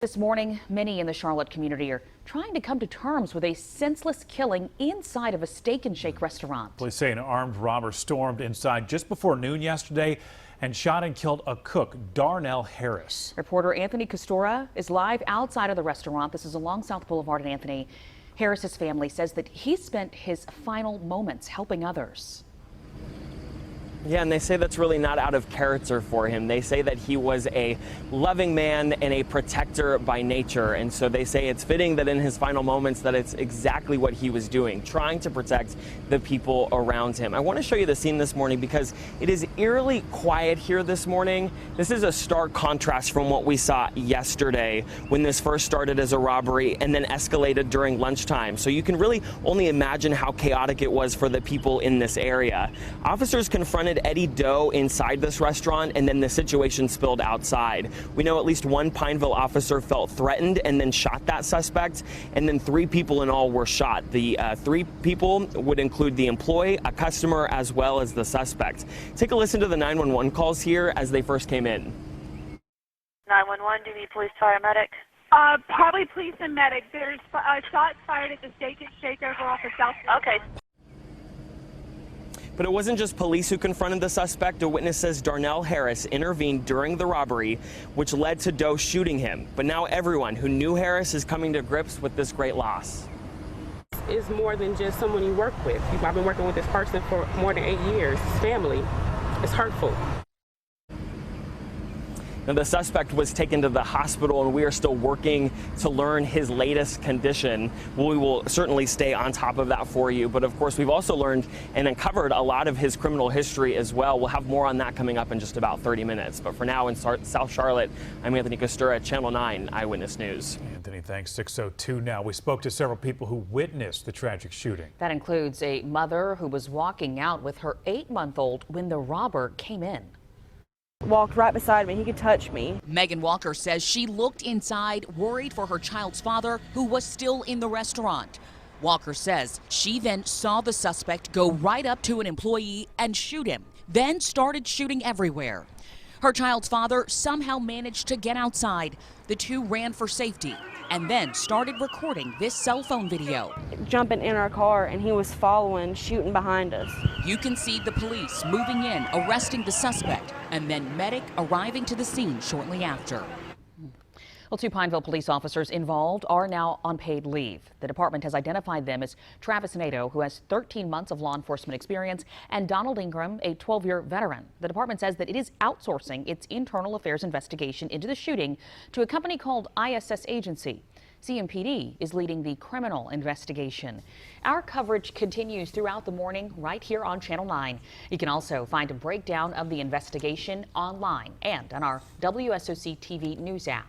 This morning, many in the Charlotte community are trying to come to terms with a senseless killing inside of a Steak and Shake restaurant. Police say an armed robber stormed inside just before noon yesterday and shot and killed a cook, Darnell Harris. Reporter Anthony Costora is live outside of the restaurant. This is along South Boulevard. And Anthony, Harris's family says that he spent his final moments helping others. Yeah, and they say that's really not out of character for him. They say that he was a loving man and a protector by nature. And so they say it's fitting that in his final moments that it's exactly what he was doing, trying to protect the people around him. I want to show you the scene this morning because it is eerily quiet here this morning. This is a stark contrast from what we saw yesterday when this first started as a robbery and then escalated during lunchtime. So you can really only imagine how chaotic it was for the people in this area. Officers confronted Eddie Doe inside this restaurant, and then the situation spilled outside. We know at least one Pineville officer felt threatened and then shot that suspect, and then 3 people in all were shot. The 3 people would include the employee, a customer, as well as the suspect. Take a listen to the 911 calls here as they first came in. 911, do you need police, paramedic? Probably police and medic. There's shots fired at the Steak and Shake over off of South. Okay. But it wasn't just police who confronted the suspect. A witness says Darnell Harris intervened during the robbery, which led to Doe shooting him. But now everyone who knew Harris is coming to grips with this great loss. It's more than just someone you work with. I've been working with this person for more than 8 years. It's family. It's hurtful. Now, the suspect was taken to the hospital, and we are still working to learn his latest condition. We will certainly stay on top of that for you. But of course, we've also learned and uncovered a lot of his criminal history as well. We'll have more on that coming up in just about 30 minutes. But for now, in South Charlotte, I'm Anthony Costura, Channel 9 Eyewitness News. Anthony, thanks. 6:02 now. We spoke to several people who witnessed the tragic shooting. That includes a mother who was walking out with her 8-month-old when the robber came in. Walked right beside me. He could touch me. Megan Walker says she looked inside, worried for her child's father, who was still in the restaurant. Walker says she then saw the suspect go right up to an employee and shoot him, then started shooting everywhere. Her child's father somehow managed to get outside. The two ran for safety and then started recording this cell phone video. Jumping in our car, and he was following, shooting behind us. You can see the police moving in, arresting the suspect, and then medic arriving to the scene shortly after. Well, 2 Pineville police officers involved are now on paid leave. The department has identified them as Travis Nato, who has 13 months of law enforcement experience, and Donald Ingram, a 12-year veteran. The department says that it is outsourcing its internal affairs investigation into the shooting to a company called ISS Agency. CMPD is leading the criminal investigation. Our coverage continues throughout the morning right here on Channel 9. You can also find a breakdown of the investigation online and on our WSOC TV News app.